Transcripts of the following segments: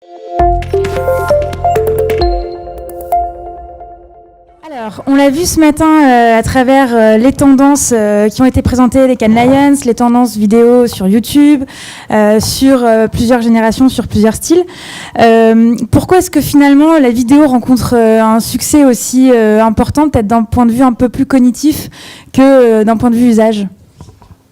Alors, on l'a vu ce matin à travers les tendances qui ont été présentées des Cannes Lions, les tendances vidéo sur YouTube, sur plusieurs générations, sur plusieurs styles. Pourquoi est-ce que finalement la vidéo rencontre un succès aussi important, peut-être d'un point de vue un peu plus cognitif que d'un point de vue usage ?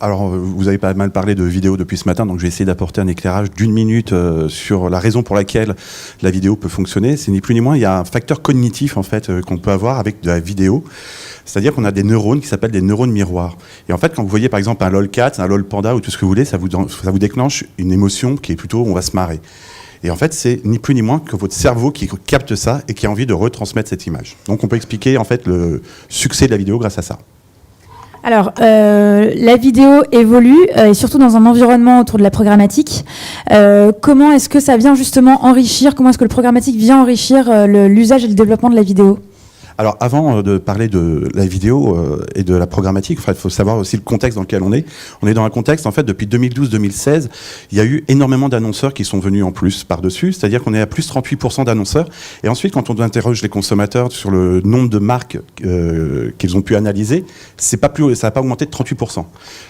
Alors, vous avez pas mal parlé de vidéo depuis ce matin, donc je vais essayer d'apporter un éclairage d'une minute sur la raison pour laquelle la vidéo peut fonctionner. C'est ni plus ni moins, il y a un facteur cognitif en fait qu'on peut avoir avec de la vidéo. C'est-à-dire qu'on a des neurones qui s'appellent des neurones miroirs. Et en fait, quand vous voyez par exemple un lolcat, un lol panda ou tout ce que vous voulez, ça vous déclenche une émotion qui est plutôt on va se marrer. Et en fait, c'est ni plus ni moins que votre cerveau qui capte ça et qui a envie de retransmettre cette image. Donc on peut expliquer en fait le succès de la vidéo grâce à ça. Alors, la vidéo évolue, et surtout dans un environnement autour de la programmatique. Comment est-ce que ça vient justement enrichir, comment est-ce que le programmatique vient enrichir l'usage et le développement de la vidéo ? Alors, avant de parler de la vidéo et de la programmatique, il faut savoir aussi le contexte dans lequel on est. On est dans un contexte, en fait, depuis 2012-2016, il y a eu énormément d'annonceurs qui sont venus en plus par-dessus, c'est-à-dire qu'on est à plus 38% d'annonceurs. Et ensuite, quand on interroge les consommateurs sur le nombre de marques qu'ils ont pu analyser, ça n'a pas augmenté de 38%.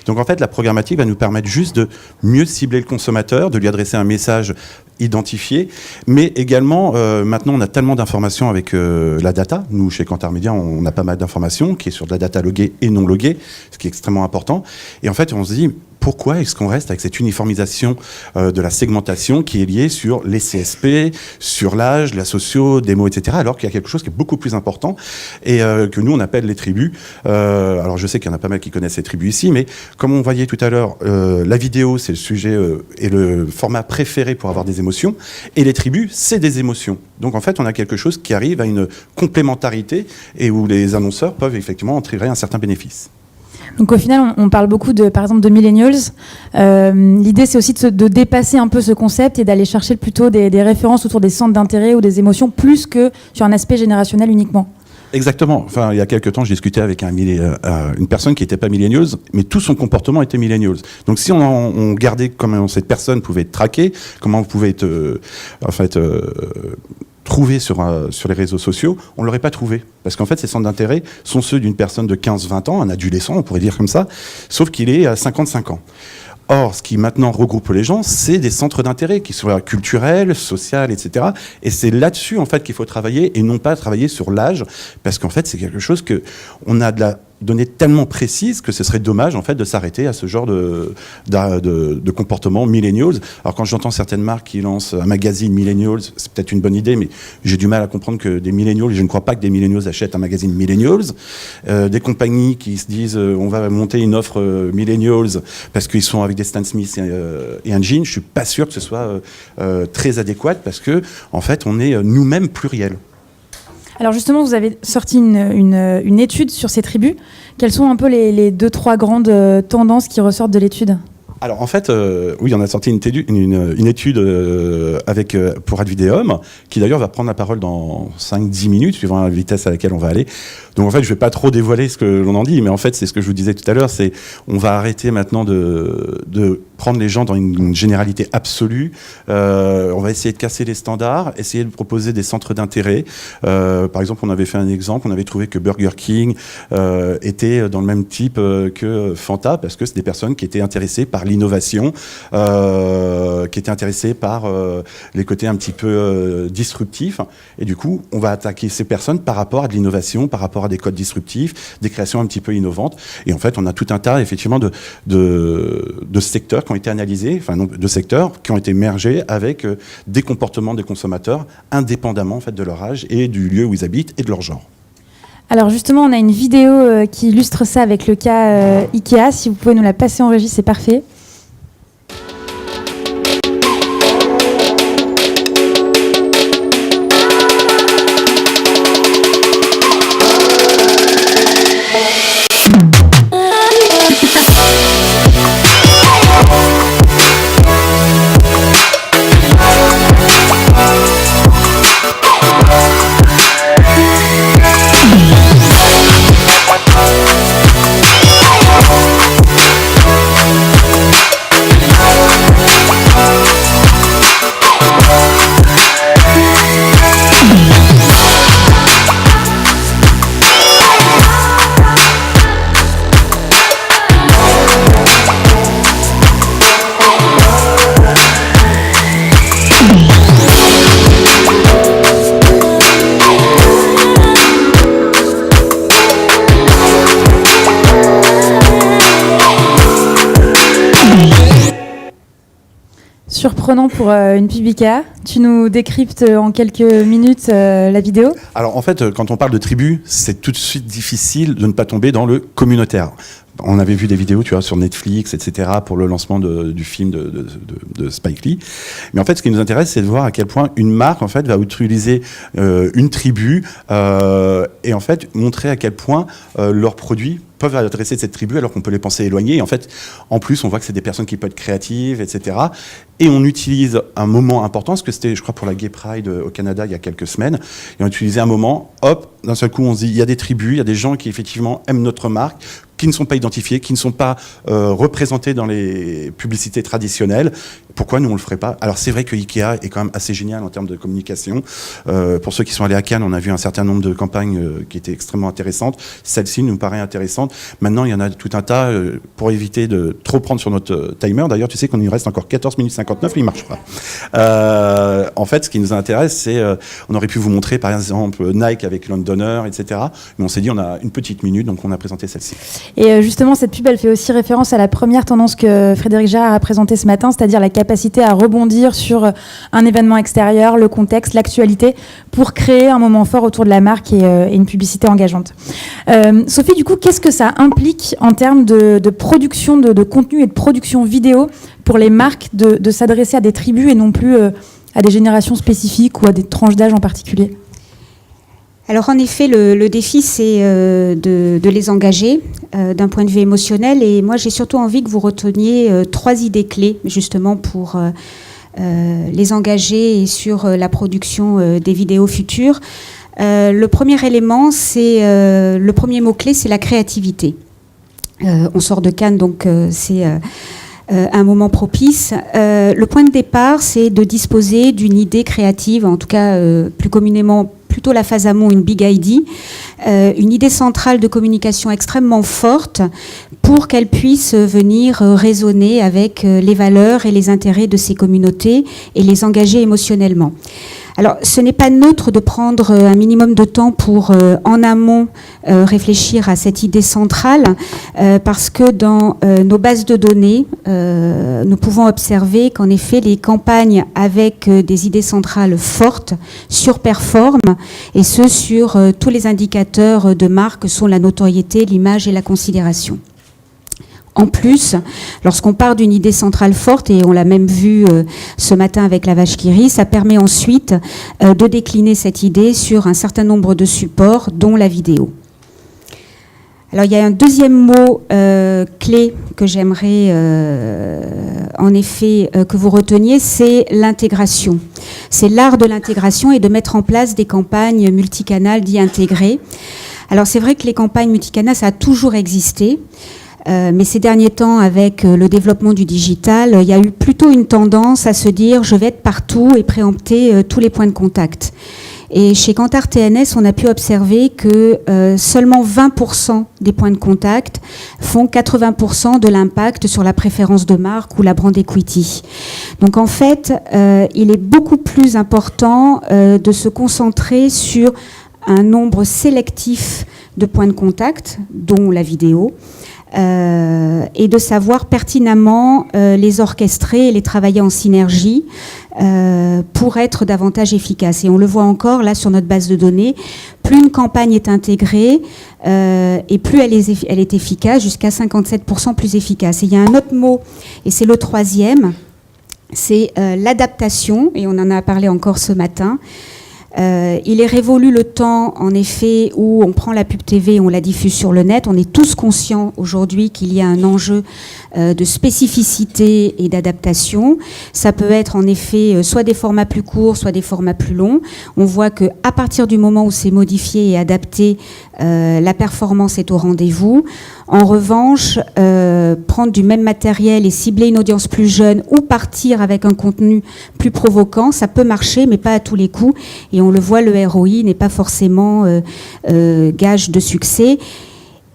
Donc, en fait, la programmatique va nous permettre juste de mieux cibler le consommateur, de lui adresser un message identifié, mais également, maintenant, on a tellement d'informations avec la data. Nous, chez Kantar Media, on a pas mal d'informations qui est sur de la data loguée et non loguée, ce qui est extrêmement important. Et en fait, on se dit, pourquoi est-ce qu'on reste avec cette uniformisation de la segmentation qui est liée sur les CSP, sur l'âge, la socio, démo, etc., alors qu'il y a quelque chose qui est beaucoup plus important et que nous, on appelle les tribus. Alors, je sais qu'il y en a pas mal qui connaissent ces tribus ici, mais comme on voyait tout à l'heure, la vidéo, c'est le sujet et le format préféré pour avoir des émotions, et les tribus, c'est des émotions. Donc, en fait, on a quelque chose qui arrive à une complémentarité et où les annonceurs peuvent effectivement en tirer un certain bénéfice. Donc au final, on parle beaucoup par exemple de millennials. L'idée, c'est aussi de dépasser un peu ce concept et d'aller chercher plutôt des références autour des centres d'intérêt ou des émotions, plus que sur un aspect générationnel uniquement. Exactement. Enfin, il y a quelques temps, je discutais avec une personne qui n'était pas millennials, mais tout son comportement était millennials. Donc, si on gardait comment cette personne pouvait être traquée, comment vous pouvez être, trouvé sur les réseaux sociaux, on ne l'aurait pas trouvé. Parce qu'en fait, ces centres d'intérêt sont ceux d'une personne de 15-20 ans, un adolescent, on pourrait dire comme ça, sauf qu'il est à 55 ans. Or, ce qui maintenant regroupe les gens, c'est des centres d'intérêt qui soient culturels, sociaux, etc. Et c'est là-dessus, en fait, qu'il faut travailler et non pas travailler sur l'âge, parce qu'en fait, c'est quelque chose que on a de la données tellement précises que ce serait dommage en fait de s'arrêter à ce genre de comportement millennials. Alors quand j'entends certaines marques qui lancent un magazine millennials, c'est peut-être une bonne idée, mais j'ai du mal à comprendre que des millennials, et je ne crois pas que des millennials achètent un magazine millennials. Des compagnies qui se disent on va monter une offre millennials parce qu'ils sont avec des Stan Smith et un jean, je suis pas sûr que ce soit très adéquat parce que en fait on est nous-mêmes pluriels. Alors justement, vous avez sorti une étude sur ces tribus. Quelles sont un peu les 2-3 grandes tendances qui ressortent de l'étude ? Alors en fait, oui, on a sorti une étude pour Advideum, qui d'ailleurs va prendre la parole dans 5-10 minutes, suivant la vitesse à laquelle on va aller. Donc en fait, je ne vais pas trop dévoiler ce que l'on en dit, mais en fait, c'est ce que je vous disais tout à l'heure, c'est on va arrêter maintenant de prendre les gens dans une généralité absolue. On va essayer de casser les standards, essayer de proposer des centres d'intérêt. Par exemple, on avait fait un exemple, on avait trouvé que Burger King était dans le même type que Fanta, parce que c'est des personnes qui étaient intéressées par l'innovation, qui étaient intéressées par les côtés un petit peu disruptifs. Et du coup, on va attaquer ces personnes par rapport à de l'innovation, par rapport à des codes disruptifs, des créations un petit peu innovantes. Et en fait, on a tout un tas, effectivement, de secteurs qui ont été analysés, enfin, non, de secteurs qui ont été mergés avec des comportements des consommateurs, indépendamment, en fait, de leur âge et du lieu où ils habitent et de leur genre. Alors justement, on a une vidéo qui illustre ça avec le cas Ikea. Si vous pouvez nous la passer en régie, c'est parfait. prenant pour une pub Ikea. Tu nous décryptes en quelques minutes la vidéo. Alors en fait, quand on parle de tribu, c'est tout de suite difficile de ne pas tomber dans le communautaire. On avait vu des vidéos, tu vois, sur Netflix, etc., pour le lancement du film de Spike Lee. Mais en fait, ce qui nous intéresse, c'est de voir à quel point une marque, en fait, va utiliser une tribu et en fait montrer à quel point leurs produits peuvent adresser cette tribu alors qu'on peut les penser éloignés. Et en fait, en plus, on voit que c'est des personnes qui peuvent être créatives, etc. Et on utilise un moment important, parce que c'était, je crois, pour la Gay Pride au Canada il y a quelques semaines. Et on utilisait un moment, hop, d'un seul coup, on se dit, il y a des tribus, il y a des gens qui effectivement aiment notre marque, qui ne sont pas identifiés, qui ne sont pas représentés dans les publicités traditionnelles. Pourquoi nous on le ferait pas? Alors c'est vrai que Ikea est quand même assez génial en termes de communication. Pour ceux qui sont allés à Cannes, on a vu un certain nombre de campagnes qui étaient extrêmement intéressantes. Celle-ci nous paraît intéressante. Maintenant, il y en a tout un tas pour éviter de trop prendre sur notre timer. D'ailleurs, tu sais qu'on y reste encore 14 minutes 59, il marche pas. En fait, ce qui nous intéresse, c'est on aurait pu vous montrer par exemple Nike avec Londoner, etc. Mais on s'est dit on a une petite minute, donc on a présenté celle-ci. Et justement, cette pub, elle fait aussi référence à la première tendance que Frédéric Gérard a présentée ce matin, c'est-à-dire la capacité à rebondir sur un événement extérieur, le contexte, l'actualité, pour créer un moment fort autour de la marque et une publicité engageante. Sophie, du coup, qu'est-ce que ça implique en termes de production de contenu et de production vidéo pour les marques de s'adresser à des tribus et non plus à des générations spécifiques ou à des tranches d'âge en particulier? Alors en effet, le défi, c'est de les engager d'un point de vue émotionnel. Et moi, j'ai surtout envie que vous reteniez 3 idées clés, justement, pour les engager et sur la production des vidéos futures. Le premier élément, le premier mot-clé, c'est la créativité. On sort de Cannes, donc c'est un moment propice. Le point de départ, c'est de disposer d'une idée créative, en tout cas plus communément plutôt la phase amont, une big idea, une idée centrale de communication extrêmement forte pour qu'elle puisse venir résonner avec les valeurs et les intérêts de ces communautés et les engager émotionnellement. Alors, ce n'est pas neutre de prendre un minimum de temps pour, en amont, réfléchir à cette idée centrale, parce que dans nos bases de données, nous pouvons observer qu'en effet, les campagnes avec des idées centrales fortes surperforment, et ce sur tous les indicateurs de marque que sont la notoriété, l'image et la considération. En plus, lorsqu'on part d'une idée centrale forte, et on l'a même vu ce matin avec la vache qui rit, ça permet ensuite de décliner cette idée sur un certain nombre de supports, dont la vidéo. Alors il y a un deuxième mot clé que j'aimerais en effet que vous reteniez, c'est l'intégration. C'est l'art de l'intégration et de mettre en place des campagnes multicanales dites intégrées. Alors c'est vrai que les campagnes multicanales, ça a toujours existé. Mais ces derniers temps, avec le développement du digital, il y a eu plutôt une tendance à se dire je vais être partout et préempter tous les points de contact. Et chez Kantar TNS, on a pu observer que seulement 20% des points de contact font 80% de l'impact sur la préférence de marque ou la brand equity. Donc en fait, il est beaucoup plus important de se concentrer sur un nombre sélectif de points de contact, dont la vidéo, et de savoir pertinemment les orchestrer et les travailler en synergie pour être davantage efficace. Et on le voit encore là sur notre base de données, plus une campagne est intégrée et plus elle est efficace, jusqu'à 57% plus efficace. Et il y a un autre mot, et c'est le troisième, c'est l'adaptation, et on en a parlé encore ce matin. Il est révolu le temps, en effet, où on prend la pub TV et on la diffuse sur le net. On est tous conscients aujourd'hui qu'il y a un enjeu de spécificité et d'adaptation. Ça peut être en effet soit des formats plus courts, soit des formats plus longs. On voit qu'à partir du moment où c'est modifié et adapté, la performance est au rendez-vous. En revanche, prendre du même matériel et cibler une audience plus jeune ou partir avec un contenu plus provoquant, ça peut marcher, mais pas à tous les coups. Et on le voit, le ROI n'est pas forcément gage de succès.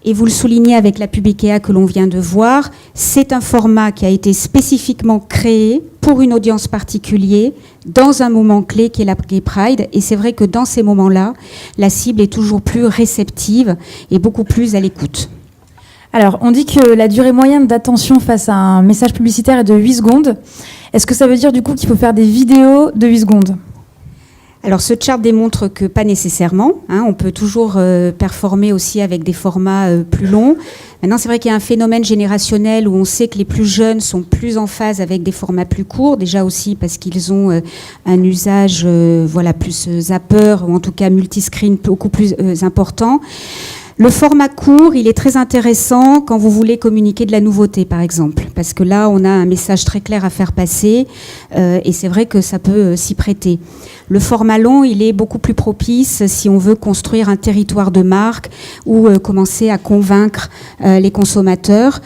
Et vous le soulignez avec la pub Ikea que l'on vient de voir, c'est un format qui a été spécifiquement créé pour une audience particulière, dans un moment clé qui est la Gay Pride. Et c'est vrai que dans ces moments-là, la cible est toujours plus réceptive et beaucoup plus à l'écoute. Alors, on dit que la durée moyenne d'attention face à un message publicitaire est de 8 secondes. Est-ce que ça veut dire du coup qu'il faut faire des vidéos de 8 secondes ? Alors ce chart démontre que pas nécessairement, on peut toujours performer aussi avec des formats plus longs. Maintenant c'est vrai qu'il y a un phénomène générationnel où on sait que les plus jeunes sont plus en phase avec des formats plus courts, déjà aussi parce qu'ils ont un usage plus zapper ou en tout cas multiscreen beaucoup plus important. Le format court, il est très intéressant quand vous voulez communiquer de la nouveauté, par exemple, parce que là, on a un message très clair à faire passer, et c'est vrai que ça peut s'y prêter. Le format long, il est beaucoup plus propice si on veut construire un territoire de marque ou commencer à convaincre les consommateurs.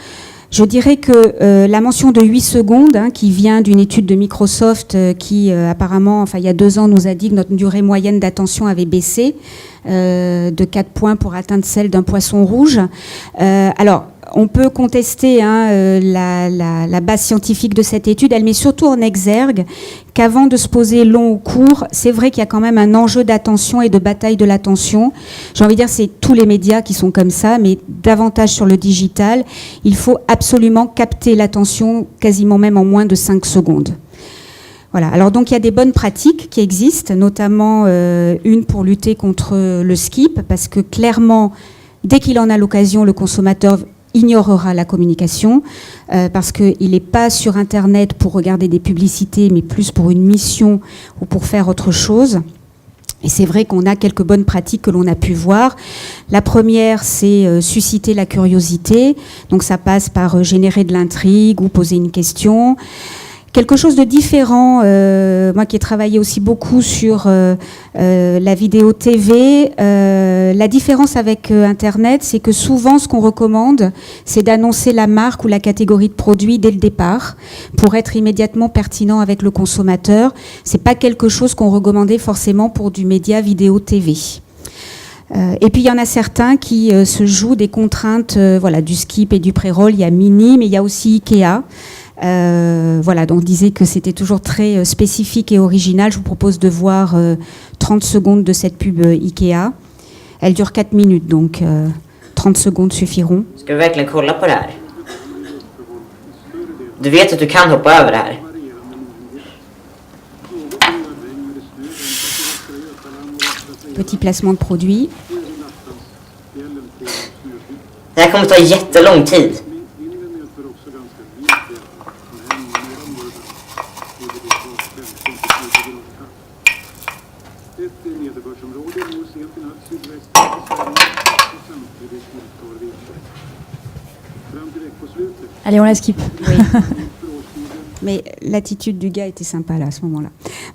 Je dirais que la mention de 8 secondes, qui vient d'une étude de Microsoft qui apparemment, il y a 2 ans, nous a dit que notre durée moyenne d'attention avait baissé de 4 points pour atteindre celle d'un poisson rouge. Alors, on peut contester la base scientifique de cette étude. Elle met surtout en exergue qu'avant de se poser long ou court, c'est vrai qu'il y a quand même un enjeu d'attention et de bataille de l'attention. J'ai envie de dire, c'est tous les médias qui sont comme ça, mais davantage sur le digital. Il faut absolument capter l'attention quasiment même en moins de 5 secondes. Voilà. Alors donc il y a des bonnes pratiques qui existent, notamment une pour lutter contre le skip, parce que clairement, dès qu'il en a l'occasion, le consommateur ignorera la communication parce qu'il n'est pas sur Internet pour regarder des publicités, mais plus pour une mission ou pour faire autre chose. Et c'est vrai qu'on a quelques bonnes pratiques que l'on a pu voir. La première, c'est susciter la curiosité. Donc ça passe par générer de l'intrigue ou poser une question. Quelque chose de différent, moi qui ai travaillé aussi beaucoup sur la vidéo TV, la différence avec Internet, c'est que souvent ce qu'on recommande, c'est d'annoncer la marque ou la catégorie de produits dès le départ pour être immédiatement pertinent avec le consommateur. C'est pas quelque chose qu'on recommandait forcément pour du média vidéo TV. Et puis il y en a certains qui se jouent des contraintes du skip et du pré-roll. Il y a Mini, mais il y a aussi Ikea. Donc on disait que c'était toujours très spécifique et original. Je vous propose de voir 30 secondes de cette pub Ikea. Elle dure 4 minutes, donc 30 secondes suffiront. Ska du verkligen kolla på det här? Du vet att du kan hoppa över det här. Petit placement de produit. Det här kommer ta jättelång tid. Allez, on la skip. Oui. Mais l'attitude du gars était sympa là, à ce moment-là.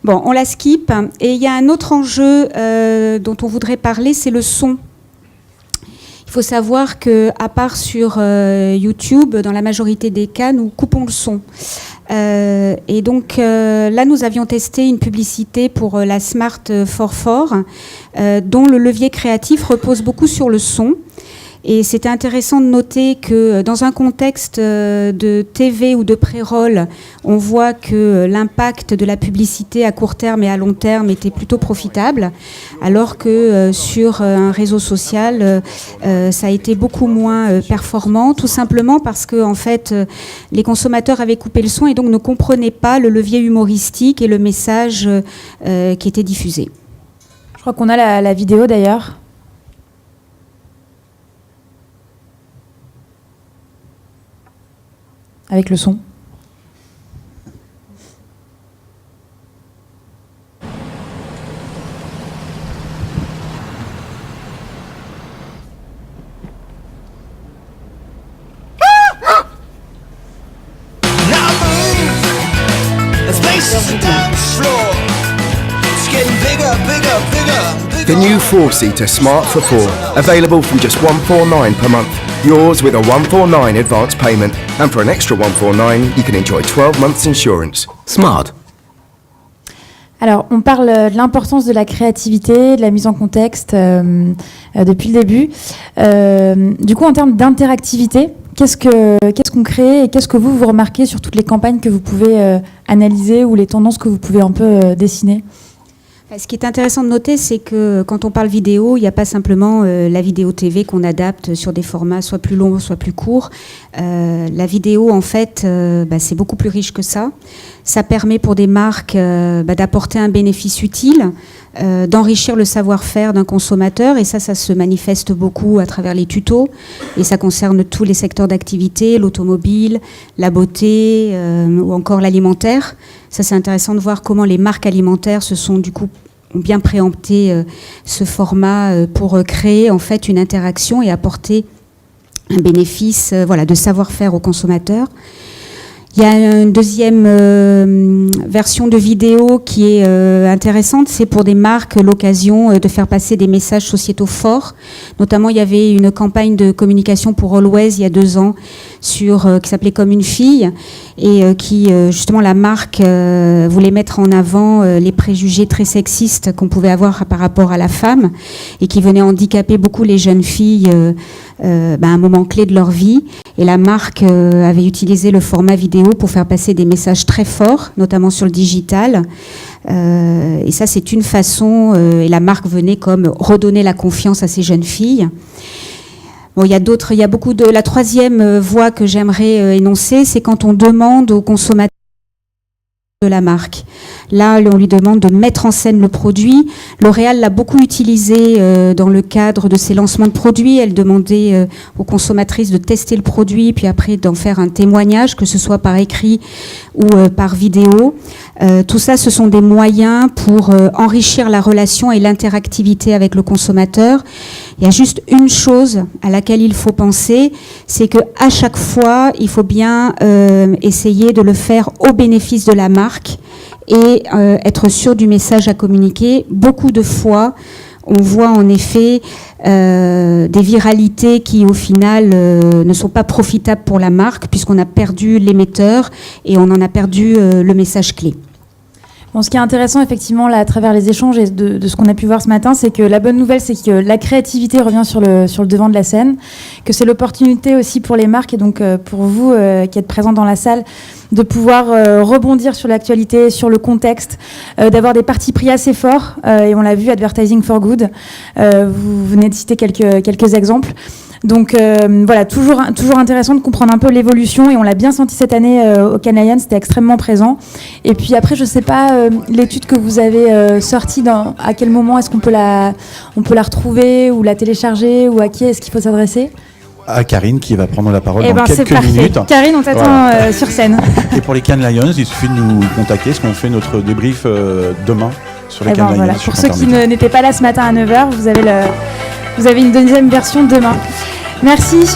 Bon, on la skip. Et il y a un autre enjeu dont on voudrait parler, c'est le son. Il faut savoir qu'à part sur YouTube, dans la majorité des cas, nous coupons le son. Et donc là, nous avions testé une publicité pour la Smart 44, dont le levier créatif repose beaucoup sur le son. Et c'était intéressant de noter que dans un contexte de TV ou de pré-roll, on voit que l'impact de la publicité à court terme et à long terme était plutôt profitable, alors que sur un réseau social, ça a été beaucoup moins performant, tout simplement parce que en fait, les consommateurs avaient coupé le son et donc ne comprenaient pas le levier humoristique et le message qui était diffusé. Je crois qu'on a la vidéo d'ailleurs. Avec le son. The new 4-seater Smart for 4, available from just $149 per month. Yours with a $149 advance payment. And for an extra $149, you can enjoy 12 months insurance. Smart. Alors, on parle de l'importance de la créativité, de la mise en contexte depuis le début. Du coup, en termes d'interactivité, qu'est-ce qu'on crée et qu'est-ce que vous remarquez sur toutes les campagnes que vous pouvez analyser ou les tendances que vous pouvez un peu dessiner ? Ce qui est intéressant de noter, c'est que quand on parle vidéo, il n'y a pas simplement la vidéo TV qu'on adapte sur des formats soit plus longs, soit plus courts. La vidéo, en fait, c'est beaucoup plus riche que ça. Ça permet pour des marques d'apporter un bénéfice utile, d'enrichir le savoir-faire d'un consommateur, et ça se manifeste beaucoup à travers les tutos, et ça concerne tous les secteurs d'activité, l'automobile, la beauté ou encore l'alimentaire. Ça, c'est intéressant de voir comment les marques alimentaires ont bien préempté ce format pour créer en fait une interaction et apporter un bénéfice de savoir-faire aux consommateurs. Il y a une deuxième version de vidéo qui est intéressante, c'est pour des marques l'occasion de faire passer des messages sociétaux forts. Notamment, il y avait une campagne de communication pour Always il y a 2 ans qui s'appelait Comme une fille et qui, justement, la marque voulait mettre en avant les préjugés très sexistes qu'on pouvait avoir par rapport à la femme et qui venaient handicaper beaucoup les jeunes filles à un moment clé de leur vie. Et la marque avait utilisé le format vidéo pour faire passer des messages très forts, notamment sur le digital. Et ça, c'est une façon, et la marque venait comme redonner la confiance à ces jeunes filles. Bon, il y a beaucoup de... La troisième voie que j'aimerais énoncer, c'est quand on demande aux consommateurs de la marque. Là, on lui demande de mettre en scène le produit. L'Oréal l'a beaucoup utilisé dans le cadre de ses lancements de produits. Elle demandait aux consommatrices de tester le produit, puis après d'en faire un témoignage, que ce soit par écrit ou par vidéo. Tout ça, ce sont des moyens pour enrichir la relation et l'interactivité avec le consommateur. Il y a juste une chose à laquelle il faut penser, c'est qu'à chaque fois, il faut bien essayer de le faire au bénéfice de la marque et être sûr du message à communiquer. Beaucoup de fois, on voit en effet des viralités qui, au final, ne sont pas profitables pour la marque puisqu'on a perdu l'émetteur et on en a perdu le message clé. Bon, ce qui est intéressant, effectivement, là, à travers les échanges et de ce qu'on a pu voir ce matin, c'est que la bonne nouvelle, c'est que la créativité revient sur le devant de la scène, que c'est l'opportunité aussi pour les marques et donc pour vous qui êtes présents dans la salle, de pouvoir rebondir sur l'actualité, sur le contexte, d'avoir des partis pris assez forts. Et on l'a vu, Advertising for Good. Vous venez de citer quelques exemples. Donc voilà, toujours intéressant de comprendre un peu l'évolution et on l'a bien senti cette année au Cannes Lions, c'était extrêmement présent. Et puis après, je sais pas, l'étude que vous avez sortie, à quel moment est-ce qu'on peut la retrouver ou la télécharger ou à qui est-ce qu'il faut s'adresser ? À Karine qui va prendre la parole dans c'est quelques parfait. minutes. Karine, on t'attend sur scène. Et pour les Cannes Lions, il suffit de nous contacter parce qu'on fait notre débrief demain sur les Cannes Lions. Voilà. Pour ceux qui n'étaient pas là ce matin à 9h, vous avez une deuxième version demain. Merci.